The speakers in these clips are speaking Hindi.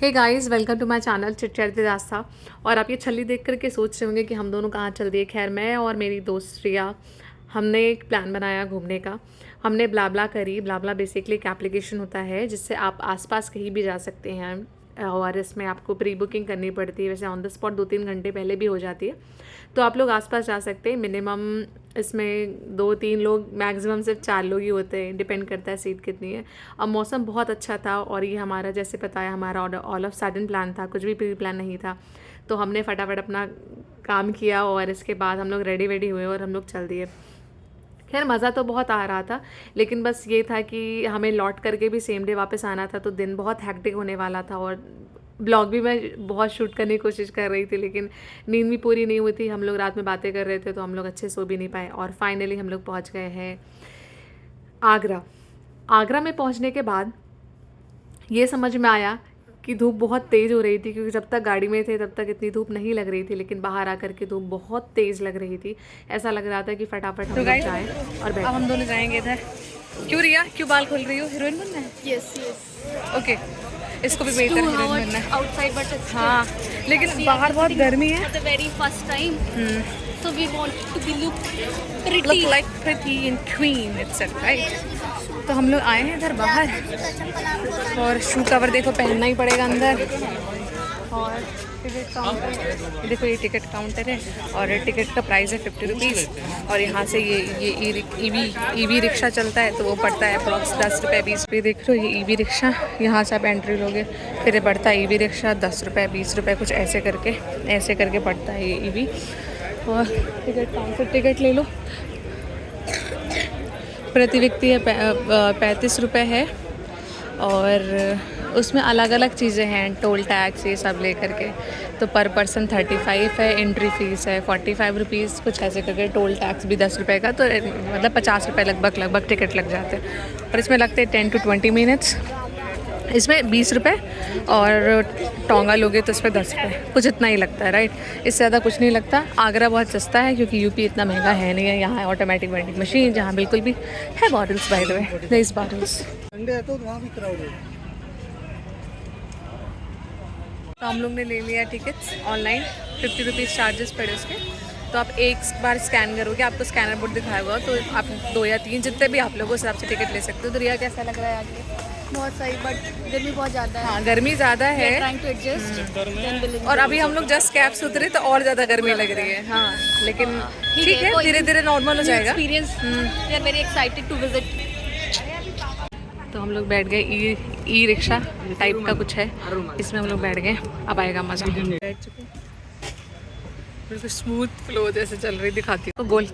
Hey guys, welcome to my channel chit chat with Aastha. और आप ये छल्ली देख करके सोच रहे होंगे कि हम दोनों कहाँ चल दिए। खैर, मैं और मेरी दोस्त रिया, हमने एक प्लान बनाया घूमने का। हमने ब्लाब्ला करी। ब्लाब्ला बेसिकली एक एप्लीकेशन होता है जिससे आप आसपास कहीं भी जा सकते हैं, और इसमें आपको प्री बुकिंग करनी पड़ती है। वैसे ऑन द स्पॉट 2-3 घंटे पहले भी हो जाती है, तो आप लोग आसपास जा सकते हैं। मिनिमम इसमें 2-3 लोग, मैक्सिमम सिर्फ 4 लोग ही होते हैं, डिपेंड करता है सीट कितनी है। अब मौसम बहुत अच्छा था और ये हमारा, जैसे पता है, हमारा ऑल ऑफ सडन प्लान था, कुछ भी प्री प्लान नहीं था। तो हमने फटाफट अपना काम किया और इसके बाद हम लोग रेडी वेडी हुए और हम लोग चल दिए। खैर, मज़ा तो बहुत आ रहा था, लेकिन बस ये था कि हमें लौट करके भी सेम डे वापस आना था, तो दिन बहुत हैक्टिक होने वाला था। और ब्लॉग भी मैं बहुत शूट करने की कोशिश कर रही थी, लेकिन नींद भी पूरी नहीं हुई थी। हम लोग रात में बातें कर रहे थे, तो हम लोग अच्छे सो भी नहीं पाए। और फाइनली हम लोग पहुंच गए हैं आगरा। आगरा में पहुंचने के बाद ये समझ में आया कि धूप बहुत तेज़ हो रही थी, क्योंकि जब तक गाड़ी में थे तब तक इतनी धूप नहीं लग रही थी, लेकिन बाहर आकर के धूप बहुत तेज़ लग रही थी। ऐसा लग रहा था कि फटाफट हम लोग जाएं और बैठें। अब हम दोनों जाएंगे इधर। क्यों रिया, क्यों बाल खोल रही हो? हीरोइन बनना है? Yes yes. ओके, इसको भी बेहतर हीरोइन बनना है। आउटसाइड बट इट्स हाँ, लेकिन बाहर बहुत गर्मी है। For the very first time so we want to be look look like pretty and queen itself, right? तो हम लोग आए हैं इधर बाहर, और शू कवर देखो पहनना ही पड़ेगा अंदर। और टिकट काउंटर देखो, ये टिकट काउंटर है और टिकट का प्राइस है 50 रुपीज़। और यहाँ से ये ईवी रिक्शा चलता है, तो वो पड़ता है अप्रॉक्स 10 रुपये 20 रुपये। देख लो, ये ईवी रिक्शा, यहाँ से आप एंट्री लोगे, फिर ये बढ़ता है ईवी रिक्शा 10 रुपये 20 रुपये कुछ ऐसे करके पड़ता है ये ईवी। और टिकट काउंटर, टिकट ले लो। प्रति व्यक्ति है 35 रुपये है, और उसमें अलग अलग चीज़ें हैं, टोल टैक्स ये सब ले करके। तो पर पर्सन 35 है, एंट्री फीस है 45 रुपीज़ कुछ ऐसे करके, टोल टैक्स भी 10 रुपये का, तो मतलब 50 रुपये लगभग टिकट लग जाते हैं। और इसमें लगते हैं 10 to 20 मिनट्स। इसमें 20 रुपये, और टोंगा लोगे तो इस पर 10 रुपये, कुछ इतना ही लगता है, राइट? इससे ज़्यादा कुछ नहीं लगता। आगरा बहुत सस्ता है, क्योंकि यूपी इतना महंगा है नहीं है। यहाँ है ऑटोमेटिक वेंडिंग मशीन, जहाँ बिल्कुल भी है bottles, by the way this bottles. तो हम लोग ने ले लिया टिकट्स ऑनलाइन, 50 रुपीज़ चार्जेस पड़े उसके। तो आप एक बार स्कैन करोगे, आपको स्कैनर बोर्ड दिखाएगा, तो आप 2 या 3 जितने भी आप लोगों से हिसाब से टिकट ले सकते हो। तो रिया, कैसा लग रहा है आगे? बहुत सही, बट गर्मी बहुत ज़्यादा है। हाँ, गर्मी ज़्यादा है, ट्राइंग टू एडजस्ट। और अभी हम लोग जस्ट कैब से उतरे तो और ज़्यादा गर्मी लग रही है। हाँ, लेकिन ठीक है, धीरे धीरे नॉर्मल हो जाएगा। Experience, we are very excited to visit. तो हम लोग बैठ गए, ई रिक्शा टाइप का कुछ है, इसमें हम लोग बैठ गए। अब आएगा मज़ा। बैठ चुके, बिल्कुल स्मूथ फ्लो जैसे चल रही, दिखाती हूँ। गोल्फ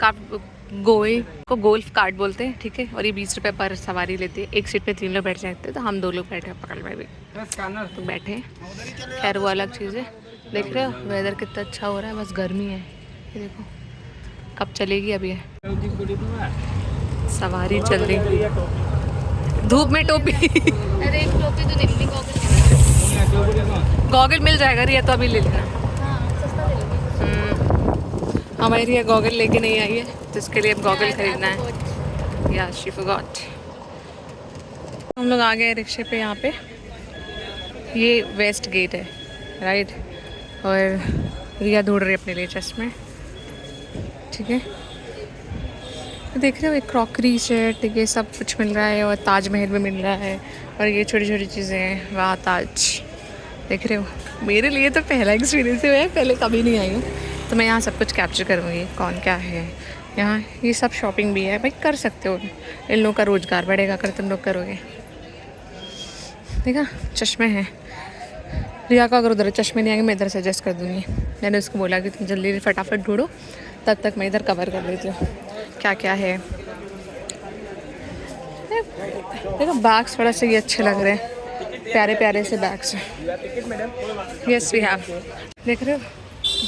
कार्ट बोलते हैं, ठीक है। और ये 20 रुपये पर सवारी लेती है। एक सीट पे 3 लोग बैठ सकते हैं, तो हम 2 लोग बैठे हैं, पकड़ में भी तो बैठे हैं। खैर, वो अलग चीज़ है। देख रहे हो वेदर कितना अच्छा हो रहा है, बस गर्मी है। ये देखो कब चलेगी अब ये सवारी चल रही, धूप में टोपी। अरे एक टोपी तो नहीं मिली, गॉगल मिल जाएगा रिया, तो अभी ले लेना। हमारी रिया गॉगल लेके नहीं आई है, तो इसके लिए अब गॉगल खरीदना है। या शी फॉरगॉट। हम लोग आ गए रिक्शे पे। यहाँ पे ये वेस्ट गेट है, राइट? और रिया ढूंढ रही है अपने लिए चश्मे, ठीक है। तो देख रहे हो, एक क्रॉकरी सेट, ये सब कुछ मिल रहा है, और ताजमहल भी मिल रहा है, और ये छोटी छोटी चीज़ें हैं। वाह, ताज देख रहे हो। मेरे लिए तो पहला एक्सपीरियंस हुआ है, पहले कभी नहीं आई हूँ, तो मैं यहाँ सब कुछ कैप्चर करूँगी, कौन क्या है यहाँ। ये सब शॉपिंग भी है भाई, कर सकते हो। इन लोगों का रोज़गार बढ़ेगा अगर तुम लोग करोगे। देखा, चश्मे हैं। रिया का अगर उधर चश्मे नहीं आएंगे, मैं इधर सजेस्ट कर दूँगी। मैंने उसको बोला कि तुम जल्दी फटाफट ढूंढो, तब तक मैं इधर कवर कर लेती हूँ क्या क्या है। देखो, बैग्स थोड़ा से ये अच्छे लग रहे हैं, प्यारे प्यारे से बैग्स हैं। Yes we have. देख रहे हो,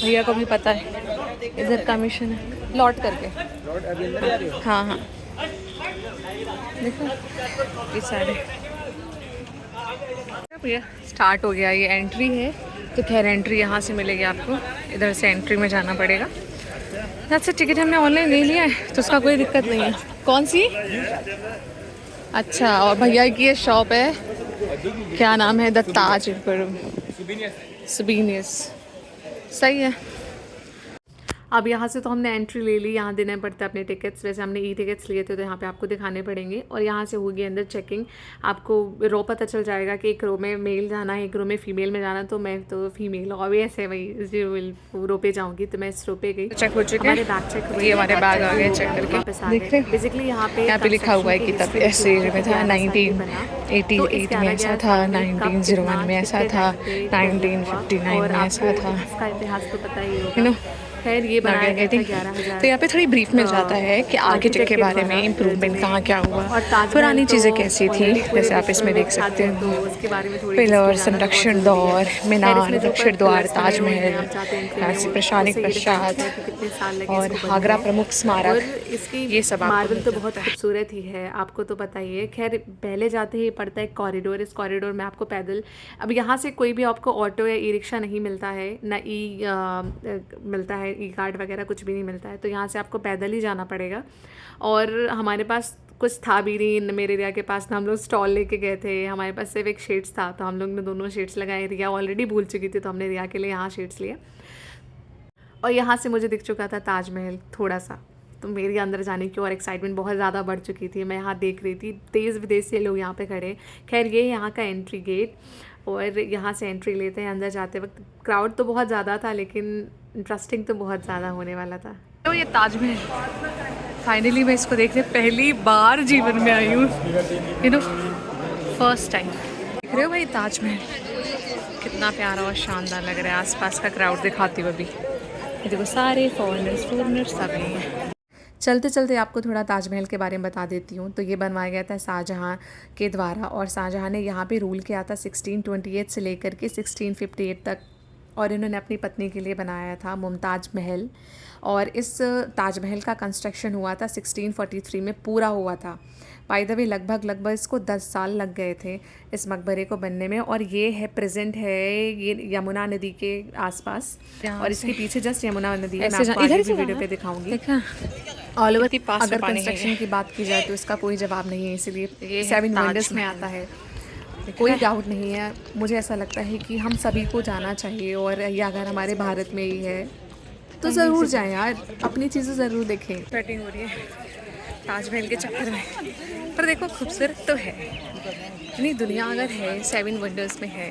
भैया को भी पता है इधर कमीशन है, लौट करके। हाँ हाँ, देखो ये सारे भैया। स्टार्ट हो गया, ये एंट्री है। तो खैर, एंट्री यहाँ से मिलेगी आपको, इधर से एंट्री में जाना पड़ेगा। यहाँ से टिकट हमने ऑनलाइन ले लिया है, तो उसका कोई दिक्कत नहीं है। कौन सी? अच्छा, और भैया की ये शॉप है, क्या नाम है, द ताज सुबीनियस। सही है। अब यहाँ से तो हमने एंट्री ले ली, यहाँ देने पड़ते हैं अपने टिकट्स। वैसे हमने ई टिकट्स लिए थे तो यहाँ पे आपको दिखाने पड़ेंगे। और यहाँ से होगी अंदर चेकिंग। आपको रो पता चल जाएगा कि एक रो में मेल जाना है, एक रो में फ़ीमेल में जाना। तो मैं तो फीमेल ऑब्वियस है, वही इसी रो पे जाऊँगी। तो मैं इस रो पे गई, चेक हो चुके हमारे बैग चेक हुए, ये हमारे बैग आ गए चेक करके वापस आ गए। बेसिकली यहाँ पे लिखा हुआ है कि तब ऐसे में था 1988 में ऐसा था, 1901 में ऐसा था, 1959 में ऐसा था। इसका इतिहास तो पता ही होगा। खैर ये बनाया गया था 11,000। तो यहाँ पे थोड़ी ब्रीफ मिल जाता है कि आर्किटेक्ट के बारे में, इम्प्रूवमेंट कहाँ क्या हुआ और पुरानी चीज़ें कैसी थी। जैसे आप इसमें देख सकते हो, तो उसके बारे में थोड़ी पिलर, संरक्षण दौर, मीनार, दक्षिण द्वार, ताजमहल, ऐसे प्रशासनिक पश्चात और आगरा प्रमुख स्मारक, ये सब मार्बल तो बहुत खूबसूरत ही है, आपको तो पता ही है। खैर पहले जाते ही पड़ता है कॉरिडोर। इस कॉरिडोर में आपको पैदल, अब यहाँ से कोई भी आपको ऑटो या ई रिक्शा नहीं मिलता है, ना मिलता है ई कार्ड वगैरह, कुछ भी नहीं मिलता है। तो यहाँ से आपको पैदल ही जाना पड़ेगा। और हमारे पास कुछ था भी नहीं मेरे रिया के पास, ना हम लोग स्टॉल लेके गए थे। हमारे पास सिर्फ एक शेड्स था, तो हम लोग ने दोनों शेड्स लगाए। रिया ऑलरेडी भूल चुकी थी, तो हमने रिया के लिए यहाँ शेड्स लिए। और यहाँ से मुझे दिख चुका था ताजमहल थोड़ा सा, तो मेरी अंदर जाने की और एक्साइटमेंट बहुत ज़्यादा बढ़ चुकी थी। मैं यहाँ देख रही थी, देश विदेश से लोग यहाँ पे खड़े। खैर ये यहाँ का एंट्री गेट, और यहाँ से एंट्री लेते हैं। अंदर जाते वक्त क्राउड तो बहुत ज़्यादा था, लेकिन इंटरेस्टिंग तो बहुत ज़्यादा होने वाला था। तो ये ताजमहल, फाइनली मैं इसको देखने पहली बार जीवन में आई हूँ, फर्स्ट टाइम। देख रहे हो भाई ताजमहल कितना प्यारा और शानदार लग रहा है। आसपास का क्राउड दिखाती हुई भी, ये देखो सारे फॉरेनर्स सब हैं। चलते चलते आपको थोड़ा ताजमहल के बारे में बता देती हूँ। तो ये बनवाया गया था शाहजहाँ के द्वारा, और शाहजहाँ ने यहाँ पे रूल किया था 1628 से लेकर के 1658 तक। और इन्होंने अपनी पत्नी के लिए बनाया था मुमताज़ महल। और इस ताजमहल का कंस्ट्रक्शन हुआ था 1643 में पूरा हुआ था। बाय द वे लगभग इसको 10 साल लग गए थे इस मकबरे को बनने में। और ये है प्रेजेंट है ये यमुना नदी के आसपास, और इसके पीछे जस्ट यमुना नदी है। मैं आपको आगे भी वीडियो पे दिखाऊंगी। ऑल ओवर अगर कंस्ट्रक्शन की बात की जाए तो इसका कोई जवाब नहीं है, इसीलिए 7 वंडर्स में आता है। कोई डाउट नहीं है, मुझे ऐसा लगता है कि हम सभी को जाना चाहिए। और ये अगर हमारे भारत में ही है तो ज़रूर जाएं यार, अपनी चीज़ें ज़रूर देखें। स्वेटिंग हो रही है ताजमहल के चक्कर में, पर देखो खूबसूरत तो है। इतनी दुनिया अगर है 7 वंडर्स में है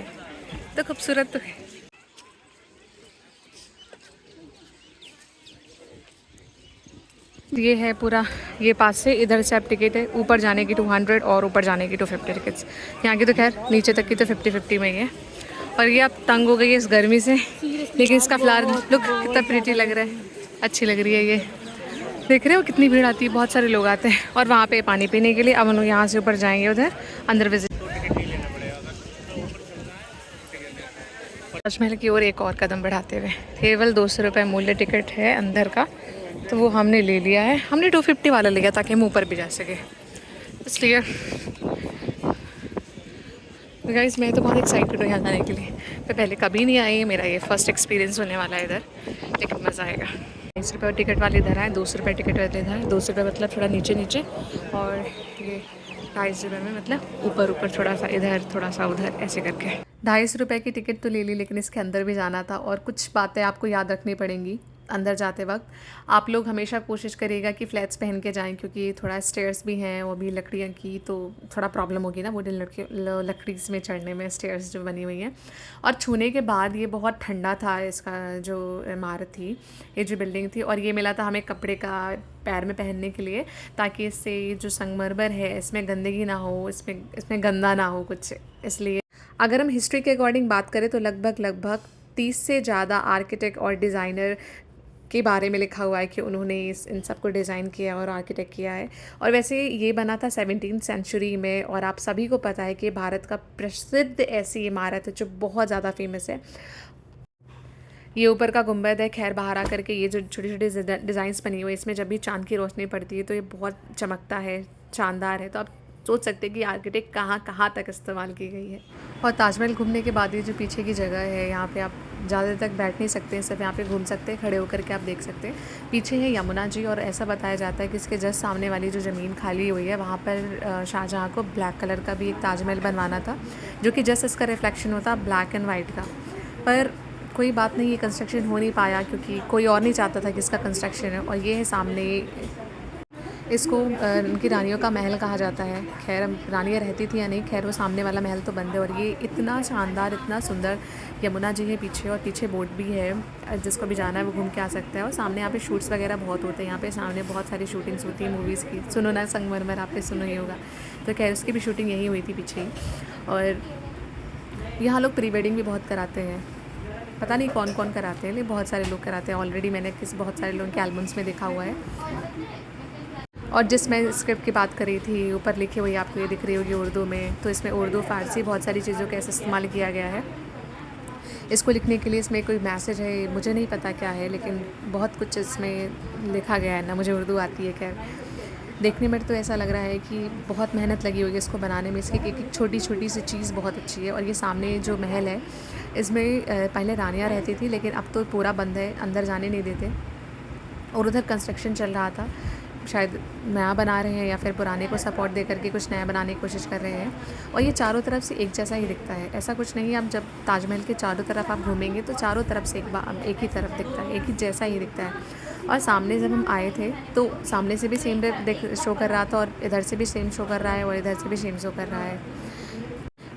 तो खूबसूरत तो है। ये है पूरा, ये पास से इधर से आप टिकट है, ऊपर जाने की 200 और ऊपर जाने की 250 टिकट्स। यहाँ की तो खैर नीचे तक की तो 50-50 में ही है। और ये आप तंग हो गई है इस गर्मी से, लेकिन इसका फ्लावर लुक कितना प्रीटी लग रहा है, अच्छी लग रही है। ये देख रहे हो कितनी भीड़ आती है, बहुत सारे लोग आते हैं। और वहाँ पे पानी पीने के लिए अब हम लोग यहाँ से ऊपर जाएंगे, उधर अंदर विजिट। ताजमहल की ओर एक और कदम बढ़ाते हुए, केवल 200 रुपये मूल्य टिकट है अंदर का, तो वो हमने ले लिया है। हमने 250 वाला लिया ताकि हम ऊपर भी जा सके, इसलिए गाइस मैं तो बहुत एक्साइटेड हूँ यहाँ जाने के लिए। मैं पहले कभी नहीं आई, मेरा ये फर्स्ट एक्सपीरियंस होने वाला है इधर, लेकिन मज़ा आएगा। 20 रुपये टिकट वाले इधर आए, 200 रुपये टिकट वाले इधर आए। 200 रुपये मतलब थोड़ा नीचे नीचे, और ये 250 रुपये में मतलब ऊपर ऊपर थोड़ा सा इधर थोड़ा सा उधर, ऐसे करके। 250 रुपये की टिकट तो ले ली, लेकिन इसके अंदर भी जाना था और कुछ बातें आपको याद रखनी पड़ेंगी अंदर जाते वक्त। आप लोग हमेशा कोशिश करिएगा कि फ्लैट्स पहन के जाएं, क्योंकि थोड़ा स्टेयर्स भी हैं, वो भी लकड़ियाँ की, तो थोड़ा प्रॉब्लम होगी ना वुडन लकड़ी में चढ़ने में, स्टेयर्स जो बनी हुई हैं। और छूने के बाद ये बहुत ठंडा था, इसका जो इमारत थी, ये जो बिल्डिंग थी। और ये मिला था हमें कपड़े का पैर में पहनने के लिए, ताकि इससे जो संगमरमर है इसमें गंदगी ना हो, इसमें गंदा ना हो कुछ, इसलिए। अगर हम हिस्ट्री के अकॉर्डिंग बात करें तो लगभग 30 से ज़्यादा आर्किटेक्ट और डिज़ाइनर के बारे में लिखा हुआ है कि उन्होंने इन सब को डिज़ाइन किया और आर्किटेक्ट किया है। और वैसे ये बना था 17th सेंचुरी में, और आप सभी को पता है कि भारत का प्रसिद्ध ऐसी इमारत है जो बहुत ज़्यादा फेमस है। ये ऊपर का गुंबद है। खैर बाहर आकर के ये जो छोटी छोटी डिज़ाइंस बनी हुई है, इसमें जब भी चांद की रोशनी पड़ती है तो ये बहुत चमकता है, शानदार है। तो आप सोच सकते हैं कि आर्किटेक्ट कहाँ कहाँ तक इस्तेमाल की गई है। और ताजमहल घूमने के बाद ये जो पीछे की जगह है, यहाँ पे आप ज़्यादा देर तक बैठ नहीं सकते, सिर्फ यहाँ पे घूम सकते हैं, खड़े होकर के आप देख सकते हैं। पीछे है यमुना जी, और ऐसा बताया जाता है कि इसके जस्ट सामने वाली जो ज़मीन खाली हुई है वहाँ पर शाहजहाँ को ब्लैक कलर का भी एक ताजमहल बनवाना था, जो कि जस्ट इसका रिफ्लेक्शन होता ब्लैक एंड वाइट का। पर कोई बात नहीं, ये कंस्ट्रक्शन हो नहीं पाया क्योंकि कोई और नहीं चाहता था कि इसका कंस्ट्रक्शन है। और ये है सामने, इसको उनकी रानियों का महल कहा जाता है। खैर अब रानियाँ रहती थी या नहीं, खैर वो सामने वाला महल तो बंद है। और ये इतना शानदार, इतना सुंदर, यमुना जी है पीछे और पीछे बोट भी है, जिसको भी जाना है वो घूम के आ सकता है। और सामने यहाँ पे शूट्स वगैरह बहुत होते हैं, यहाँ पे सामने बहुत सारी शूटिंग्स होती हैं मूवीज़ की। सुनो ना संगमरमर, आपने सुना ही होगा, तो खैर उसकी भी शूटिंग यहीं हुई थी पीछे ही। और यहाँ लोग प्री वेडिंग भी बहुत कराते हैं, पता नहीं कौन कौन कराते हैं, लेकिन बहुत सारे लोग कराते हैं। ऑलरेडी मैंने बहुत सारे लोगों के एल्बम्स में देखा हुआ है। और जिस मैं स्क्रिप्ट की बात करी थी, ऊपर लिखी हुई आपको ये दिख रही होगी उर्दू में, तो इसमें उर्दू फ़ारसी बहुत सारी चीज़ों का ऐसा इस्तेमाल किया गया है। इसको लिखने के लिए इसमें कोई मैसेज है, मुझे नहीं पता क्या है, लेकिन बहुत कुछ इसमें लिखा गया है ना, मुझे उर्दू आती है। खैर देखने में तो ऐसा लग रहा है कि बहुत मेहनत लगी होगी इसको बनाने में। इसकी एक छोटी छोटी सी चीज़ बहुत अच्छी है। और ये सामने जो महल है, इसमें पहले रानियाँ रहती थी, लेकिन अब तो पूरा बंद है, अंदर जाने नहीं देते। और उधर कंस्ट्रक्शन चल रहा था, शायद नया बना रहे हैं या फिर पुराने को सपोर्ट दे करके कुछ नया बनाने की कोशिश कर रहे हैं। और ये चारों तरफ से एक जैसा ही दिखता है, ऐसा कुछ नहीं है। आप जब ताजमहल के चारों तरफ आप घूमेंगे तो चारों तरफ से एक ही तरफ दिखता है, एक ही जैसा ही दिखता है। और सामने जब हम आए थे तो सामने से भी सेम शो कर रहा था, और इधर से भी सेम शो कर रहा है, और इधर से भी सेम शो कर रहा है।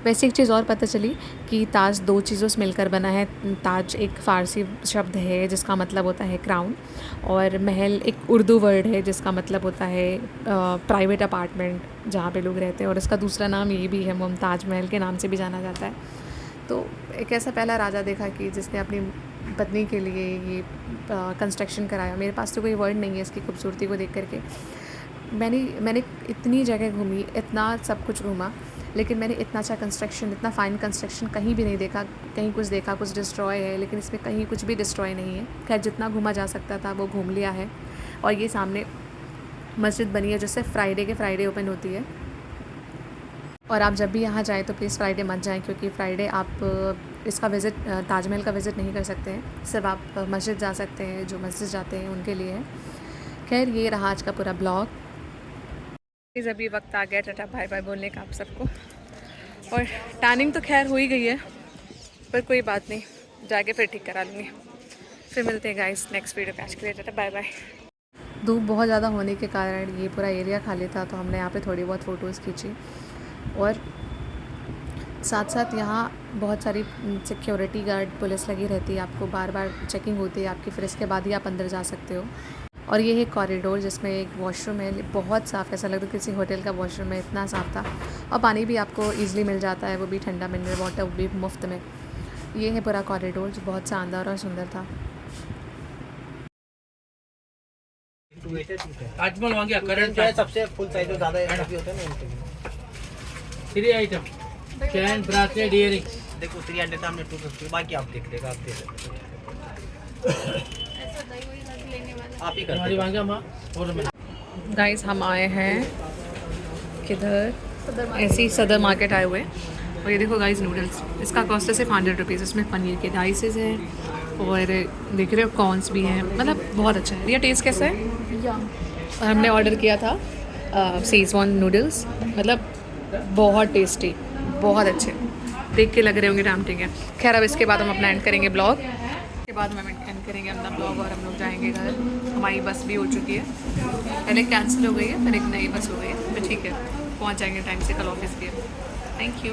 वैसे एक चीज़ और पता चली कि ताज दो चीज़ों से मिलकर बना है। ताज एक फ़ारसी शब्द है जिसका मतलब होता है क्राउन, और महल एक उर्दू वर्ड है जिसका मतलब होता है प्राइवेट अपार्टमेंट जहाँ पे लोग रहते हैं। और इसका दूसरा नाम ये भी है, मुमताज़ महल के नाम से भी जाना जाता है। तो एक ऐसा पहला राजा देखा कि जिसने अपनी पत्नी के लिए ये कंस्ट्रक्शन कराया। मेरे पास तो कोई वर्ड नहीं है इसकी खूबसूरती को देख करके। मैंने इतनी जगह घूमी, इतना सब कुछ घूमा, लेकिन मैंने इतना अच्छा कंस्ट्रक्शन, इतना फ़ाइन कंस्ट्रक्शन कहीं भी नहीं देखा। कहीं कुछ देखा, कुछ डिस्ट्रॉय है, लेकिन इसमें कहीं कुछ भी डिस्ट्रॉय नहीं है। खैर जितना घूमा जा सकता था वो घूम लिया है। और ये सामने मस्जिद बनी है जो सिर्फ फ्राइडे के फ्राइडे ओपन होती है। और आप जब भी यहाँ जाएँ तो प्लीज़ फ्राइडे मत जाएँ, क्योंकि फ्राइडे आप इसका विज़िट, ताजमहल का विज़िट नहीं कर सकते हैं। सिर्फ आप मस्जिद जा सकते हैं, जो मस्जिद जाते हैं उनके लिए है। खैर ये रहा आज का पूरा ब्लॉग। अभी वक्त आ गया टाटा बाय बाय बोलने का आप सबको। और टैनिंग तो खैर हो ही गई है, पर कोई बात नहीं, जाके फिर ठीक करा लूँगी। फिर मिलते हैं गाइस नेक्स्ट वीडियो पे। आज के लिए टाटा बाय बाय। धूप बहुत ज़्यादा होने के कारण ये पूरा एरिया खाली था, तो हमने यहाँ पे थोड़ी बहुत फ़ोटोज़ खींची। और साथ साथ यहाँ बहुत सारी सिक्योरिटी गार्ड, पुलिस लगी रहती है, आपको बार बार चेकिंग होती है आपकी, फिर इसके बाद ही आप अंदर जा सकते हो। और ये है कॉरिडोर जिसमें एक वॉशरूम है, बहुत साफ़, ऐसा लगता है किसी होटल का वॉशरूम है, इतना साफ़ था। और पानी भी आपको ईज़िली मिल जाता है, वो भी ठंडा मिनरल वाटर, वो भी मुफ्त में। ये है पूरा कॉरिडोर जो बहुत शानदार और सुंदर था। ताजमहल वहाँ करंट है सबसे फुल साइज जो ज़्यादा हैवी होता है ना उनके लिए। 3 आइटम, चैन, ब्रासलेट, इयरिंग्स। देखो 300 था, हमने 250, बाकी आप देख लेगा, आप देख आप ही कर। गाइस हम आए हैं किधर, ऐसे ही सदर मार्केट आए हुए हैं। और ये देखो गाइस नूडल्स, इसका कॉस्ट है सिर्फ 100 रुपीज़। इसमें पनीर के डाइसेस हैं और देख रहे हो कॉर्न्स भी हैं, मतलब बहुत अच्छा है। ये टेस्ट कैसा है? और हमने ऑर्डर किया था शेज़वान नूडल्स, मतलब बहुत टेस्टी, बहुत अच्छे, देख के लग रहे होंगे टैम्पटिंग है। खैर अब इसके बाद हम अपना एंड करेंगे ब्लॉग, के बाद हम एंड करेंगे अपना ब्लॉग और हम लोग जाएंगे घर। हमारी बस भी हो चुकी है, पहले कैंसिल हो गई है, फिर एक नई बस हो गई है, तो ठीक है पहुंच जाएंगे टाइम से कल ऑफिस के। Thank you.